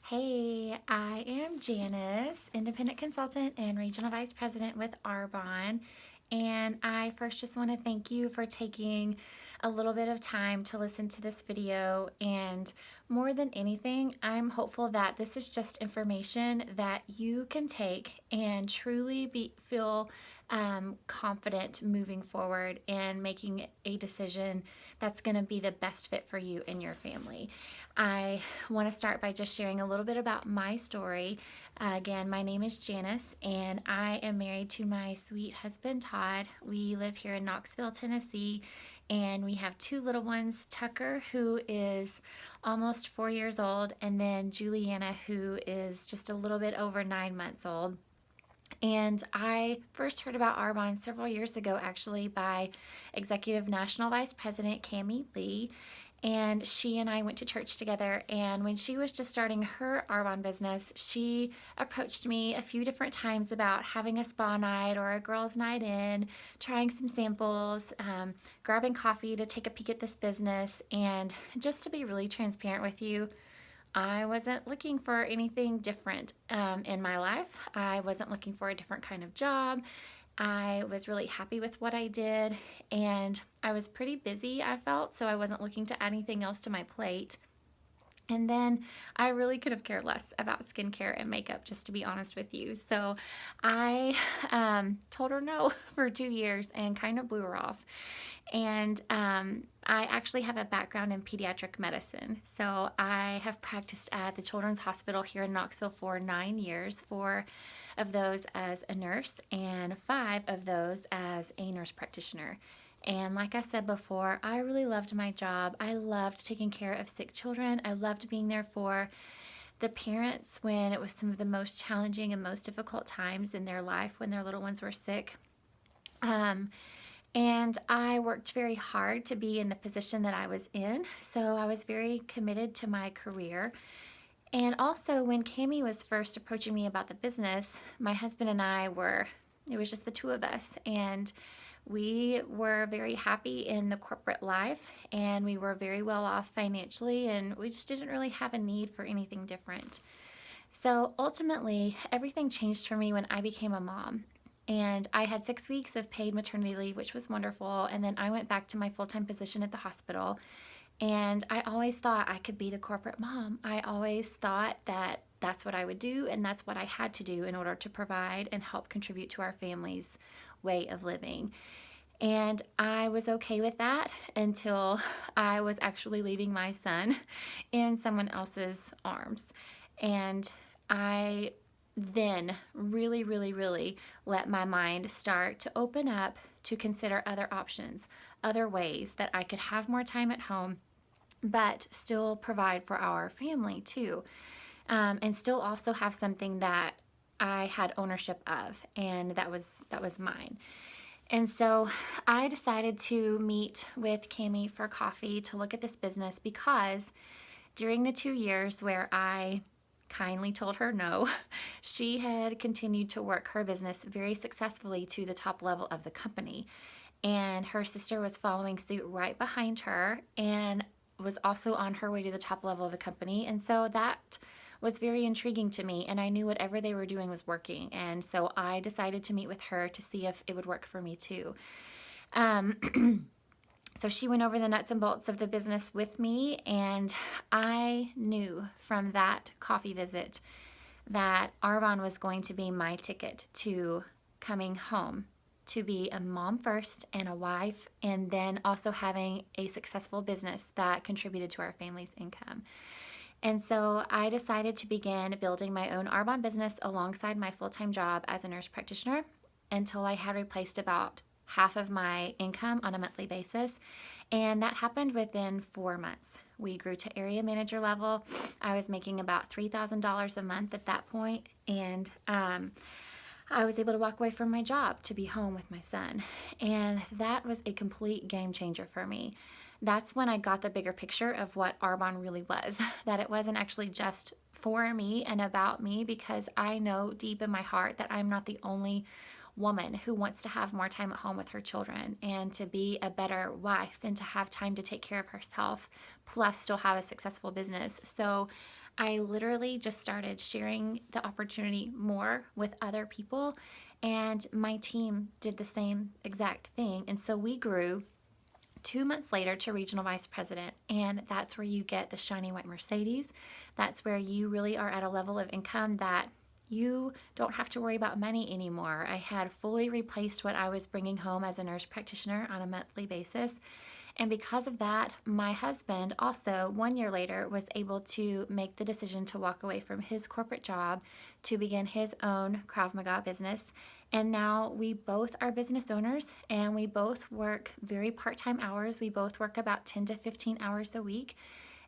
Hey, I am Janice, independent consultant and regional vice president with Arbonne. And I first just want to thank you for taking a little bit of time to listen to this video. And more than anything, I'm hopeful that this is just information that you can take and truly feel confident moving forward and making a decision that's going to be the best fit for you and your family. I want to start by just sharing a little bit about my story. Again, my name is Janice, and I am married to my sweet husband, Todd. We live here in Knoxville, Tennessee, and we have two little ones, Tucker, who is almost 4 years old, and then Juliana, who is just a little bit over 9 months old. And I first heard about Arbonne several years ago, actually, by Executive National Vice President Cami Lee. And she and I went to church together. And when she was just starting her Arbonne business, she approached me a few different times about having a spa night or a girls' night in, trying some samples, grabbing coffee to take a peek at this business. And just to be really transparent with you, I wasn't looking for anything different in my life. I wasn't looking for a different kind of job. I was really happy with what I did, and I was pretty busy, I felt, so I wasn't looking to add anything else to my plate. And then I really could have cared less about skincare and makeup, just to be honest with you. So I told her no for 2 years and kind of blew her off. And I actually have a background in pediatric medicine. So I have practiced at the Children's Hospital here in Knoxville for 9 years, 4 of those as a nurse and 5 of those as a nurse practitioner. And like I said before, I really loved my job. I loved taking care of sick children. I loved being there for the parents when it was some of the most challenging and most difficult times in their life when their little ones were sick. And I worked very hard to be in the position that I was in. So I was very committed to my career. And also, when Cami was first approaching me about the business, my husband and it was just the two of us. And we were very happy in the corporate life, and we were very well off financially, and we just didn't really have a need for anything different. So ultimately, everything changed for me when I became a mom. And I had 6 weeks of paid maternity leave, which was wonderful. And then I went back to my full-time position at the hospital. And I always thought I could be the corporate mom. I always thought that that's what I would do, and that's what I had to do in order to provide and help contribute to our family's way of living. And I was okay with that until I was actually leaving my son in someone else's arms. And I then really let my mind start to open up to consider other options, other ways that I could have more time at home, but still provide for our family too, and still also have something that I had ownership of, and that was mine. And so I decided to meet with Cami for coffee to look at this business because during the 2 years where I kindly told her no, she had continued to work her business very successfully to the top level of the company. And her sister was following suit right behind her and was also on her way to the top level of the company. And so that was very intriguing to me, and I knew whatever they were doing was working. And so I decided to meet with her to see if it would work for me too. So she went over the nuts and bolts of the business with me, and I knew from that coffee visit that Arbonne was going to be my ticket to coming home, to be a mom first and a wife, and then also having a successful business that contributed to our family's income. And so I decided to begin building my own Arbonne business alongside my full-time job as a nurse practitioner until I had replaced about half of my income on a monthly basis. And that happened within 4 months. We grew to area manager level. I was making about $3,000 a month at that point, and I was able to walk away from my job to be home with my son. And that was a complete game changer for me. That's when I got the bigger picture of what Arbonne really was, that it wasn't actually just for me and about me, because I know deep in my heart that I'm not the only woman who wants to have more time at home with her children and to be a better wife and to have time to take care of herself, plus still have a successful business. So I literally just started sharing the opportunity more with other people, and my team did the same exact thing. And so we grew 2 months later to regional vice president, and that's where you get the shiny white Mercedes. That's where you really are at a level of income that you don't have to worry about money anymore. I had fully replaced what I was bringing home as a nurse practitioner on a monthly basis. And because of that, my husband also 1 year later was able to make the decision to walk away from his corporate job to begin his own Krav Maga business. And now we both are business owners, and we both work very part-time hours. We both work about 10 to 15 hours a week.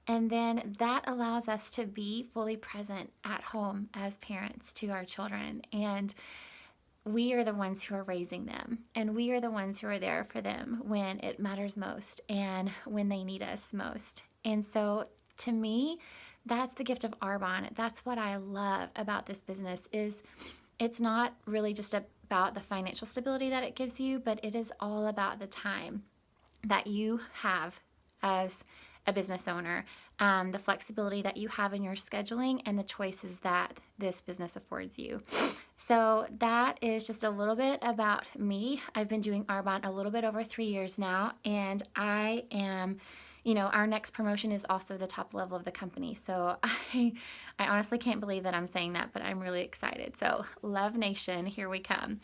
And then that allows us to be fully present at home as parents to our children. And we are the ones who are raising them, and we are the ones who are there for them when it matters most and when they need us most. And so to me, that's the gift of Arbonne. That's what I love about this business. Is it's not really just about the financial stability that it gives you, but it is all about the time that you have as a business owner, the flexibility that you have in your scheduling, and the choices that this business affords you. So that is just a little bit about me. I've been doing Arbonne a little bit over 3 years now, and I am, our next promotion is also the top level of the company. So I honestly can't believe that I'm saying that, but I'm really excited. So Love Nation, here we come.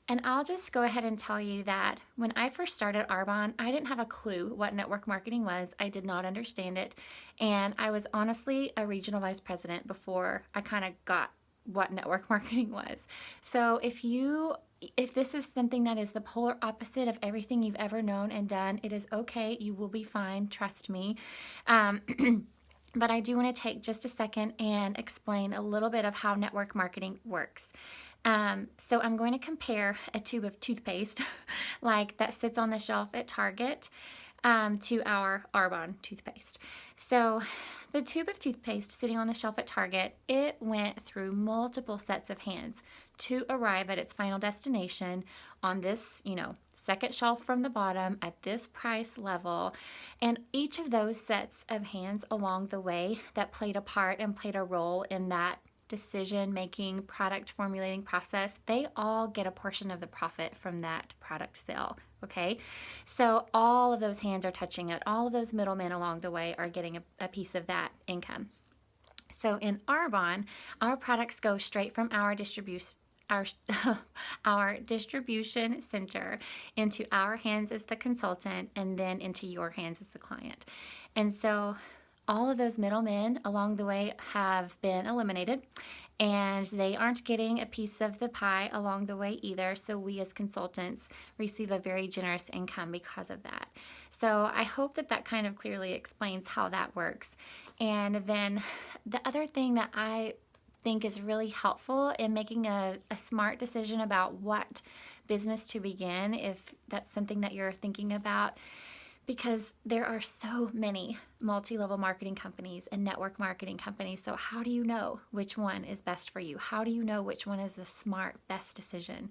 And I'll just go ahead and tell you that when I first started Arbonne, I didn't have a clue what network marketing was. I did not understand it. And I was honestly a regional vice president before I kind of got what network marketing was. So if this is something that is the polar opposite of everything you've ever known and done, it is okay. You will be fine. Trust me. But I do want to take just a second and explain a little bit of how network marketing works. So I'm going to compare a tube of toothpaste like that sits on the shelf at Target to our Arbonne toothpaste. So the tube of toothpaste sitting on the shelf at Target, it went through multiple sets of hands to arrive at its final destination on this, second shelf from the bottom at this price level. And each of those sets of hands along the way that played a part and played a role in that decision-making, product formulating process, they all get a portion of the profit from that product sale, okay? So all of those hands are touching it. All of those middlemen along the way are getting a piece of that income. So in Arbonne, our products go straight from our distribution center into our hands as the consultant, and then into your hands as the client. And so all of those middlemen along the way have been eliminated, and they aren't getting a piece of the pie along the way either. So we as consultants receive a very generous income because of that. So I hope that kind of clearly explains how that works. And then the other thing that I think is really helpful in making a smart decision about what business to begin, if that's something that you're thinking about, because there are so many multi-level marketing companies and network marketing companies. So how do you know which one is best for you? How do you know which one is the smart, best decision?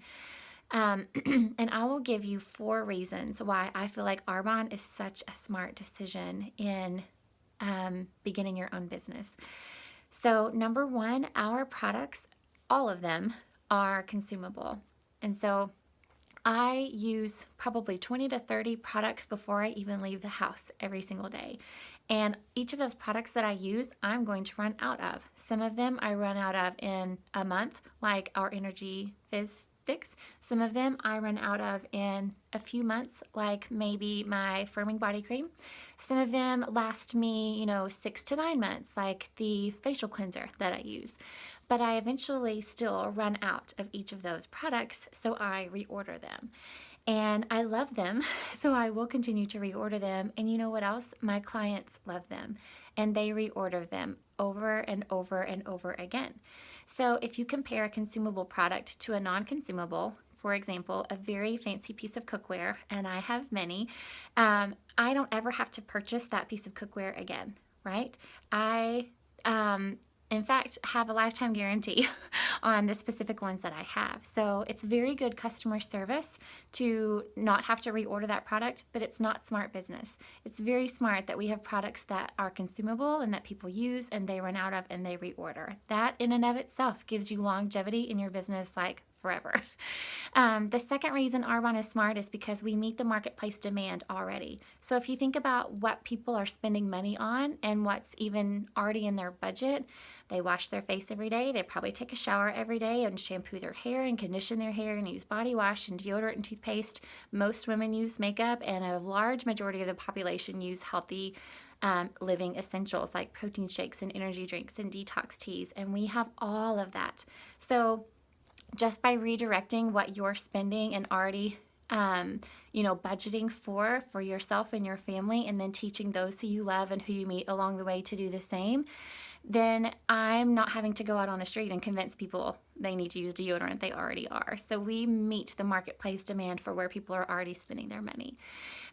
And I will give you 4 reasons why I feel like Arbonne is such a smart decision in beginning your own business. So number 1, our products, all of them, are consumable. And so I use probably 20 to 30 products before I even leave the house every single day. And each of those products that I use, I'm going to run out of. Some of them I run out of in a month, like our Energy Fizz sticks. Some of them I run out of in a few months, like maybe my firming body cream. Some of them last me, 6 to 9 months, like the facial cleanser that I use. But I eventually still run out of each of those products, so I reorder them. And I love them, so I will continue to reorder them. And you know what else? My clients love them, and they reorder them over and over and over again. So if you compare a consumable product to a non-consumable, for example, a very fancy piece of cookware, and I have many, I don't ever have to purchase that piece of cookware again, right? I in fact, have a lifetime guarantee on the specific ones that I have. So it's very good customer service to not have to reorder that product, but it's not smart business. It's very smart that we have products that are consumable and that people use and they run out of and they reorder. That in and of itself gives you longevity in your business, like forever. The second reason Arbonne is smart is because we meet the marketplace demand already. So if you think about what people are spending money on and what's even already in their budget, they wash their face every day, they probably take a shower every day and shampoo their hair and condition their hair and use body wash and deodorant and toothpaste. Most women use makeup, and a large majority of the population use healthy living essentials like protein shakes and energy drinks and detox teas, and we have all of that. So just by redirecting what you're spending and already budgeting for yourself and your family, and then teaching those who you love and who you meet along the way to do the same, then I'm not having to go out on the street and convince people they need to use deodorant. They already are. So we meet the marketplace demand for where people are already spending their money.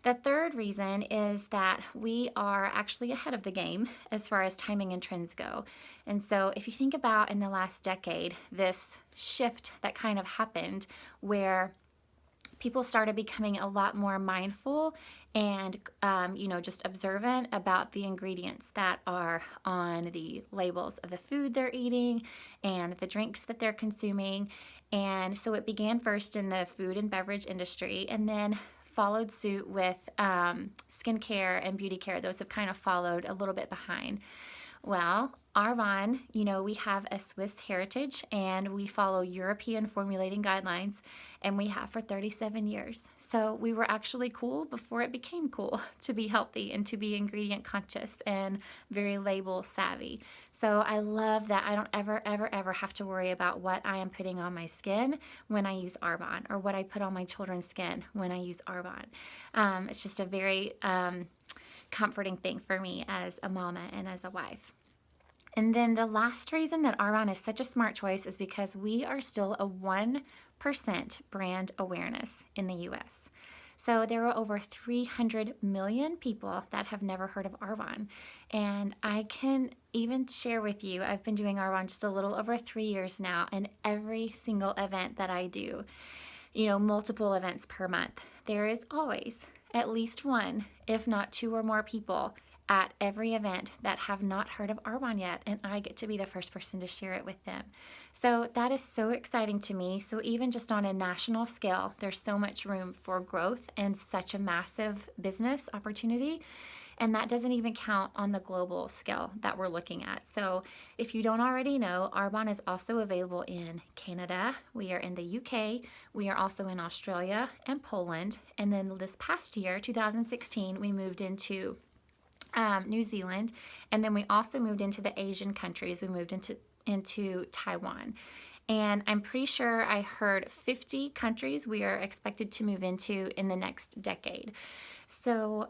The third reason is that we are actually ahead of the game as far as timing and trends go. And so if you think about in the last decade, this shift that kind of happened where people started becoming a lot more mindful and, just observant about the ingredients that are on the labels of the food they're eating and the drinks that they're consuming. And so it began first in the food and beverage industry, and then followed suit with skincare and beauty care. Those have kind of followed a little bit behind. Well, Arbonne, we have a Swiss heritage and we follow European formulating guidelines, and we have for 37 years. So we were actually cool before it became cool to be healthy and to be ingredient conscious and very label savvy. So I love that I don't ever have to worry about what I am putting on my skin when I use Arbonne, or what I put on my children's skin when I use Arbonne. It's just a very comforting thing for me as a mama and as a wife. And then the last reason that Arbonne is such a smart choice is because we are still a 1% brand awareness in the US. So there are over 300 million people that have never heard of Arbonne. And I can even share with you, I've been doing Arbonne just a little over 3 years now, and every single event that I do, multiple events per month, there is always at least one, if not two or more people at every event that have not heard of Arbonne yet, and I get to be the first person to share it with them. So that is so exciting to me. So even just on a national scale, there's so much room for growth and such a massive business opportunity. And that doesn't even count on the global scale that we're looking at. So if you don't already know, Arbonne is also available in Canada. We are in the UK. We are also in Australia and Poland. And then this past year, 2016, we moved into New Zealand. And then we also moved into the Asian countries. We moved into Taiwan. And I'm pretty sure I heard 50 countries we are expected to move into in the next decade. So,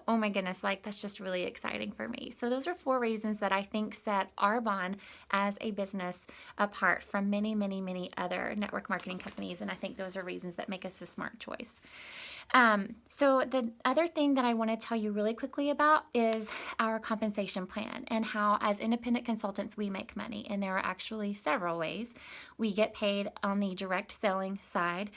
oh my goodness, that's just really exciting for me. So those are 4 reasons that I think set Arbonne as a business apart from many, many, many other network marketing companies. And I think those are reasons that make us a smart choice. So the other thing that I want to tell you really quickly about is our compensation plan and how as independent consultants we make money. And there are actually several ways. We get paid on the direct selling side.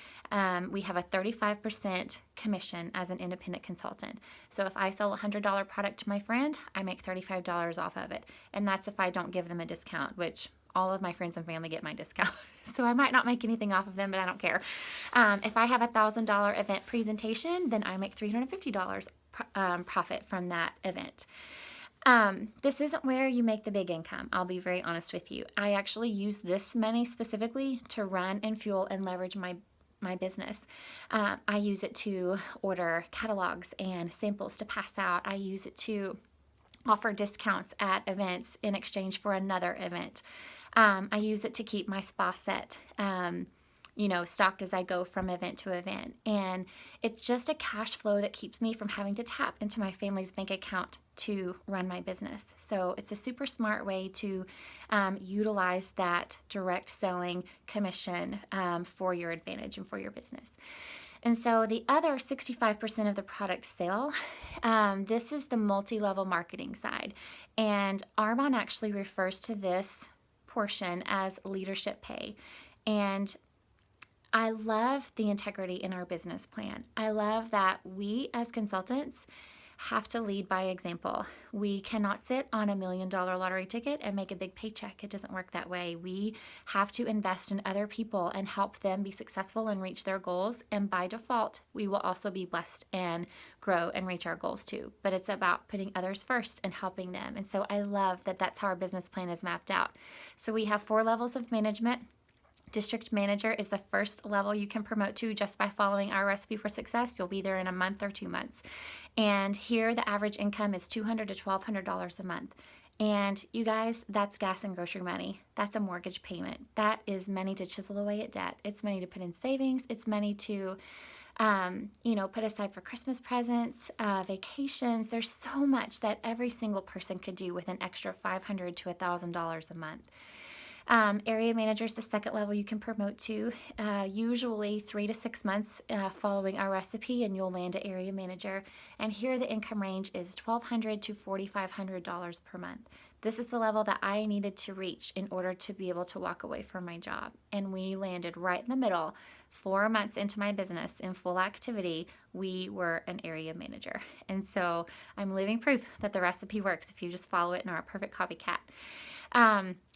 We have a 35% commission as an independent consultant. So if I sell a $100 product to my friend, I make $35 off of it. And that's if I don't give them a discount, which all of my friends and family get my discount. So I might not make anything off of them, but I don't care. If I have a $1,000 event presentation, then I make $350 profit from that event. This isn't where you make the big income. I'll be very honest with you. I actually use this money specifically to run and fuel and leverage my business. I use it to order catalogs and samples to pass out. I use it to offer discounts at events in exchange for another event. I use it to keep my spa set, stocked as I go from event to event. And it's just a cash flow that keeps me from having to tap into my family's bank account to run my business. So it's a super smart way to utilize that direct selling commission for your advantage and for your business. And so the other 65% of the product sale, this is the multi-level marketing side. And Arbonne actually refers to this portion as leadership pay. And I love the integrity in our business plan. I love that we as consultants have to lead by example. We cannot sit on $1 million lottery ticket and make a big paycheck. It doesn't work that way. We have to invest in other people and help them be successful and reach their goals. And by default, we will also be blessed and grow and reach our goals too. But it's about putting others first and helping them. And so I love that that's how our business plan is mapped out. So we have 4 levels of management. District manager is the first level you can promote to just by following our recipe for success. You'll be there in a month or 2 months. And here the average income is $200 to $1,200 a month. And you guys, that's gas and grocery money. That's a mortgage payment. That is money to chisel away at debt. It's money to put in savings. It's money to put aside for Christmas presents, vacations. There's so much that every single person could do with an extra $500 to $1,000 a month. Area manager is the second level you can promote to, usually 3 to 6 months following our recipe, and you'll land an area manager. And here the income range is $1,200 to $4,500 per month. This is the level that I needed to reach in order to be able to walk away from my job. And we landed right in the middle. 4 months into my business in full activity, we were an area manager. And so I'm living proof that the recipe works if you just follow it and are a perfect copycat.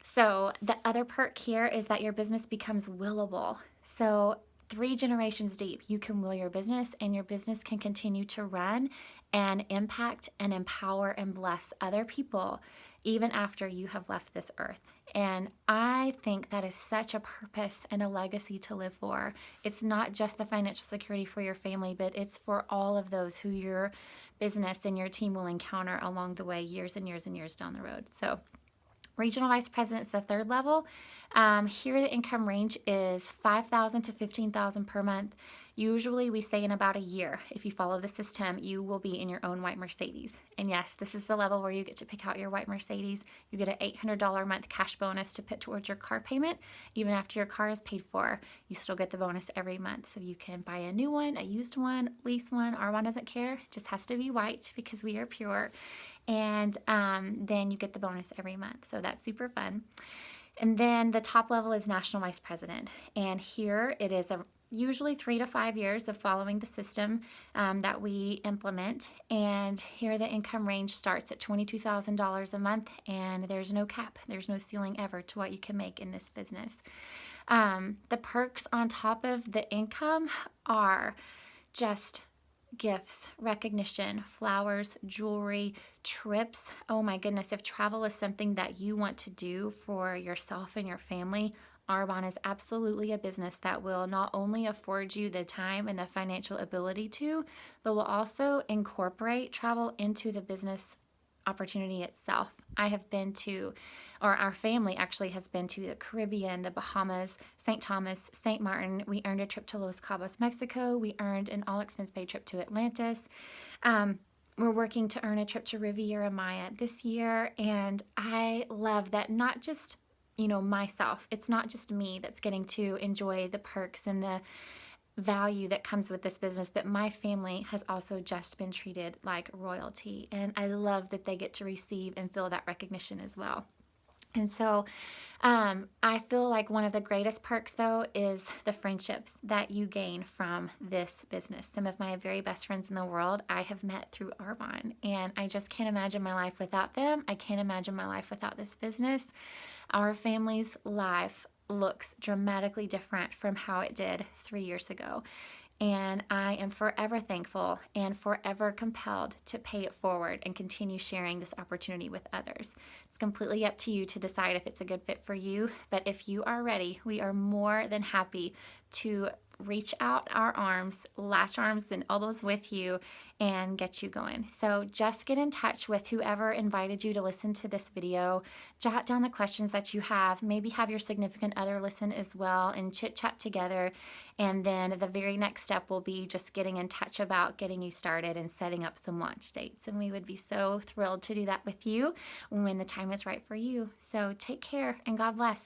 So the other perk here is that your business becomes willable. So 3 generations deep, you can will your business, and your business can continue to run and impact and empower and bless other people even after you have left this earth. And I think that is such a purpose and a legacy to live for. It's not just the financial security for your family, but it's for all of those who your business and your team will encounter along the way, years and years and years down the road. So Regional Vice President is the third level. Here the income range is $5,000 to $15,000 per month. Usually we say in about a year, if you follow the system, you will be in your own white Mercedes. And yes, this is the level where you get to pick out your white Mercedes. You get an $800 a month cash bonus to put towards your car payment. Even after your car is paid for, you still get the bonus every month. So you can buy a new one, a used one, lease one. Arbonne doesn't care. It just has to be white because we are pure. And then you get the bonus every month. So that's super fun. And then the top level is National Vice President. And here it is usually 3 to 5 years of following the system that we implement. And here the income range starts at $22,000 a month, and there's no cap. There's no ceiling ever to what you can make in this business. The perks on top of the income are just gifts, recognition, flowers, jewelry, trips. Oh my goodness, if travel is something that you want to do for yourself and your family, Arbonne is absolutely a business that will not only afford you the time and the financial ability to, but will also incorporate travel into the business opportunity itself. I have been to, or our family actually has been to the Caribbean, the Bahamas, St. Thomas, St. Martin. We earned a trip to Los Cabos, Mexico. We earned an all-expense-paid trip to Atlantis. We're working to earn a trip to Riviera Maya this year, and I love that not just myself. It's not just me that's getting to enjoy the perks and the value that comes with this business, but my family has also just been treated like royalty, and I love that they get to receive and feel that recognition as well. And so I feel like one of the greatest perks, though, is the friendships that you gain from this business. Some of my very best friends in the world I have met through Arbonne, and I just can't imagine my life without them. I can't imagine my life without this business. Our family's life looks dramatically different from how it did 3 years ago. And I am forever thankful and forever compelled to pay it forward and continue sharing this opportunity with others. It's completely up to you to decide if it's a good fit for you, but if you are ready, we are more than happy to reach out our arms, latch arms and elbows with you, and get you going. So just get in touch with whoever invited you to listen to this video. Jot down the questions that you have. Maybe have your significant other listen as well and chit chat together. And then the very next step will be just getting in touch about getting you started and setting up some launch dates. And we would be so thrilled to do that with you when the time is right for you. So take care and God bless.